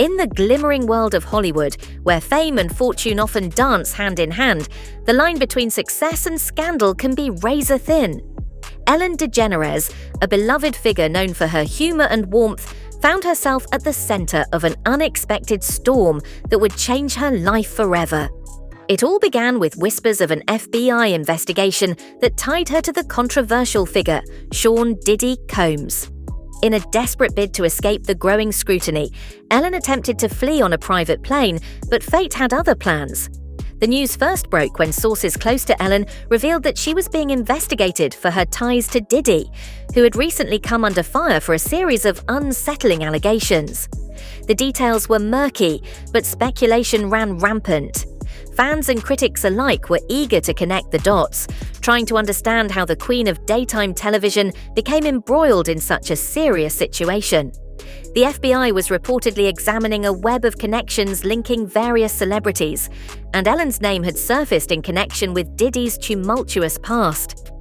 In the glimmering world of Hollywood, where fame and fortune often dance hand in hand, the line between success and scandal can be razor thin. Ellen DeGeneres, a beloved figure known for her humor and warmth, found herself at the center of an unexpected storm that would change her life forever. It all began with whispers of an FBI investigation that tied her to the controversial figure, Sean "Diddy" Combs. In a desperate bid to escape the growing scrutiny, Ellen attempted to flee on a private plane, but fate had other plans. The news first broke when sources close to Ellen revealed that she was being investigated for her ties to Diddy, who had recently come under fire for a series of unsettling allegations. The details were murky, but speculation ran rampant. Fans and critics alike were eager to connect the dots, trying to understand how the queen of daytime television became embroiled in such a serious situation. The FBI was reportedly examining a web of connections linking various celebrities, and Ellen's name had surfaced in connection with Diddy's tumultuous past.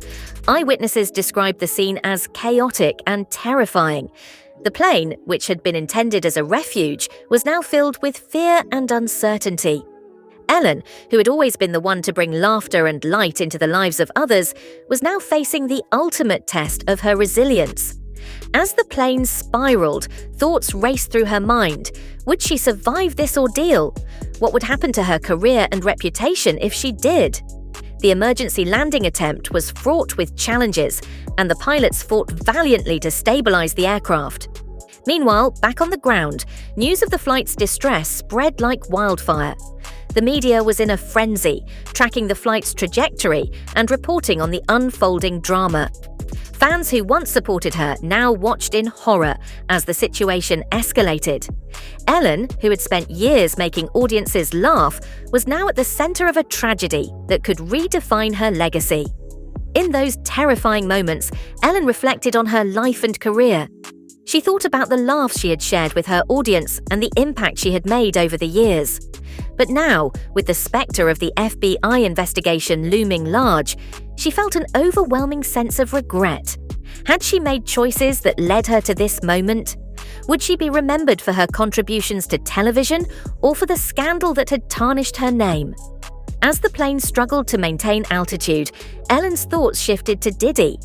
Eyewitnesses described the scene as chaotic and terrifying. The plane, which had been intended as a refuge, was now filled with fear and uncertainty. Ellen, who had always been the one to bring laughter and light into the lives of others, was now facing the ultimate test of her resilience. As the plane spiraled, thoughts raced through her mind. Would she survive this ordeal? What would happen to her career and reputation if she did? The emergency landing attempt was fraught with challenges, and the pilots fought valiantly to stabilize the aircraft. Meanwhile, back on the ground, news of the flight's distress spread like wildfire. The media was in a frenzy, tracking the flight's trajectory and reporting on the unfolding drama. Fans who once supported her now watched in horror as the situation escalated. Ellen, who had spent years making audiences laugh, was now at the center of a tragedy that could redefine her legacy. In those terrifying moments, Ellen reflected on her life and career. She thought about the laughs she had shared with her audience and the impact she had made over the years. But now, with the specter of the FBI investigation looming large, she felt an overwhelming sense of regret. Had she made choices that led her to this moment? Would she be remembered for her contributions to television or for the scandal that had tarnished her name? As the plane struggled to maintain altitude, Ellen's thoughts shifted to Diddy.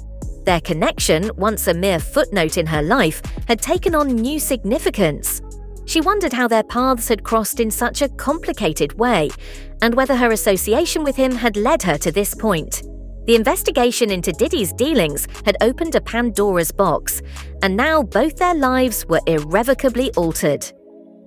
Their connection, once a mere footnote in her life, had taken on new significance. She wondered how their paths had crossed in such a complicated way, and whether her association with him had led her to this point. The investigation into Diddy's dealings had opened a Pandora's box, and now both their lives were irrevocably altered.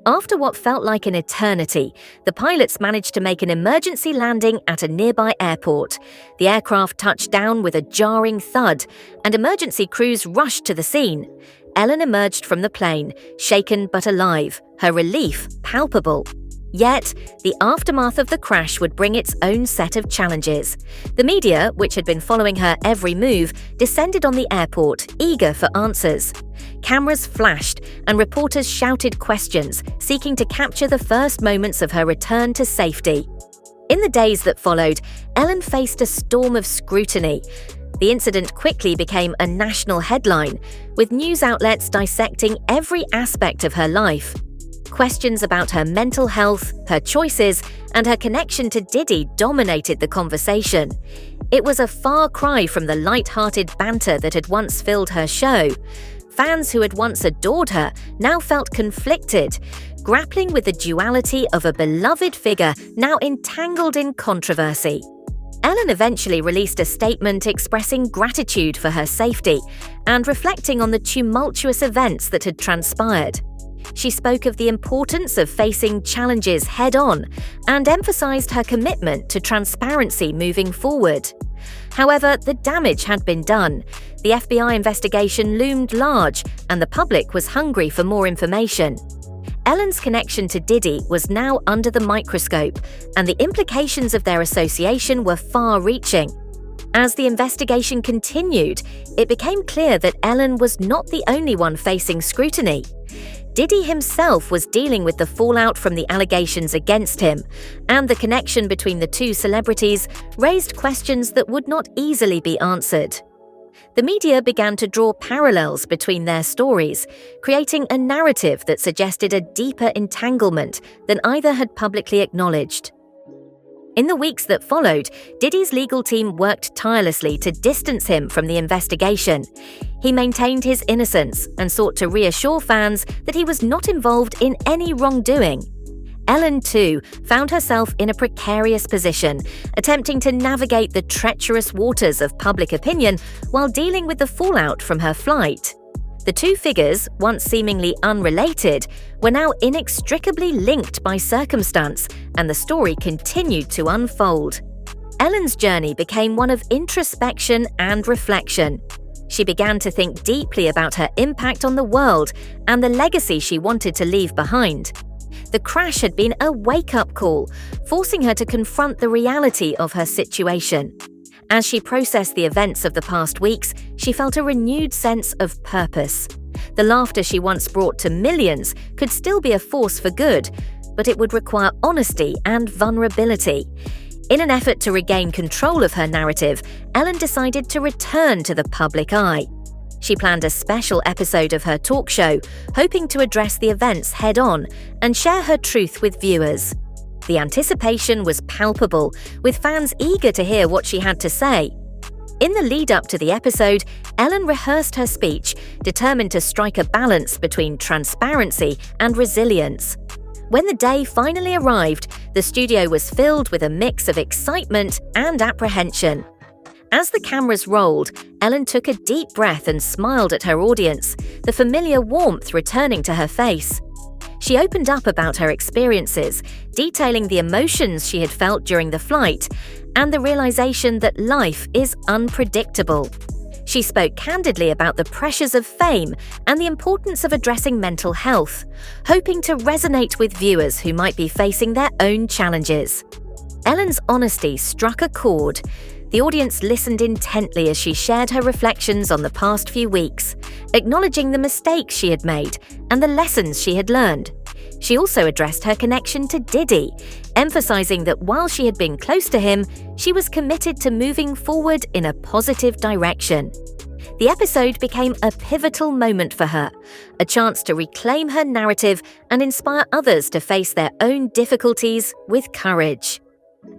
After what felt like an eternity, the pilots managed to make an emergency landing at a nearby airport. The aircraft touched down with a jarring thud, and emergency crews rushed to the scene. Ellen emerged from the plane, shaken but alive, her relief palpable. Yet, the aftermath of the crash would bring its own set of challenges. The media, which had been following her every move, descended on the airport, eager for answers. Cameras flashed, and reporters shouted questions, seeking to capture the first moments of her return to safety. In the days that followed, Ellen faced a storm of scrutiny. The incident quickly became a national headline, with news outlets dissecting every aspect of her life. Questions about her mental health, her choices, and her connection to Diddy dominated the conversation. It was a far cry from the light-hearted banter that had once filled her show. Fans who had once adored her now felt conflicted, grappling with the duality of a beloved figure now entangled in controversy. Ellen eventually released a statement expressing gratitude for her safety and reflecting on the tumultuous events that had transpired. She spoke of the importance of facing challenges head-on and emphasized her commitment to transparency moving forward. However, the damage had been done. The FBI investigation loomed large, and the public was hungry for more information. Ellen's connection to Diddy was now under the microscope, and the implications of their association were far-reaching. As the investigation continued, it became clear that Ellen was not the only one facing scrutiny. Diddy himself was dealing with the fallout from the allegations against him, and the connection between the two celebrities raised questions that would not easily be answered. The media began to draw parallels between their stories, creating a narrative that suggested a deeper entanglement than either had publicly acknowledged. In the weeks that followed, Diddy's legal team worked tirelessly to distance him from the investigation. He maintained his innocence and sought to reassure fans that he was not involved in any wrongdoing. Ellen, too, found herself in a precarious position, attempting to navigate the treacherous waters of public opinion while dealing with the fallout from her flight. The two figures, once seemingly unrelated, were now inextricably linked by circumstance, and the story continued to unfold. Ellen's journey became one of introspection and reflection. She began to think deeply about her impact on the world and the legacy she wanted to leave behind. The crash had been a wake-up call, forcing her to confront the reality of her situation. As she processed the events of the past weeks, she felt a renewed sense of purpose. The laughter she once brought to millions could still be a force for good, but it would require honesty and vulnerability. In an effort to regain control of her narrative, Ellen decided to return to the public eye. She planned a special episode of her talk show, hoping to address the events head-on and share her truth with viewers. The anticipation was palpable, with fans eager to hear what she had to say. In the lead-up to the episode, Ellen rehearsed her speech, determined to strike a balance between transparency and resilience. When the day finally arrived, the studio was filled with a mix of excitement and apprehension. As the cameras rolled, Ellen took a deep breath and smiled at her audience, the familiar warmth returning to her face. She opened up about her experiences, detailing the emotions she had felt during the flight and the realization that life is unpredictable. She spoke candidly about the pressures of fame and the importance of addressing mental health, hoping to resonate with viewers who might be facing their own challenges. Ellen's honesty struck a chord. The audience listened intently as she shared her reflections on the past few weeks, acknowledging the mistakes she had made and the lessons she had learned. She also addressed her connection to Diddy, emphasizing that while she had been close to him, she was committed to moving forward in a positive direction. The episode became a pivotal moment for her, a chance to reclaim her narrative and inspire others to face their own difficulties with courage.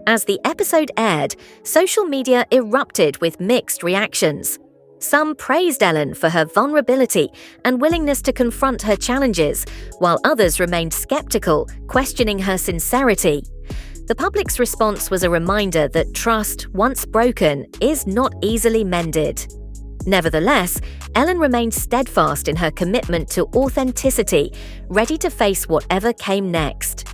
As the episode aired, social media erupted with mixed reactions. Some praised Ellen for her vulnerability and willingness to confront her challenges, while others remained skeptical, questioning her sincerity. The public's response was a reminder that trust, once broken, is not easily mended. Nevertheless, Ellen remained steadfast in her commitment to authenticity, ready to face whatever came next.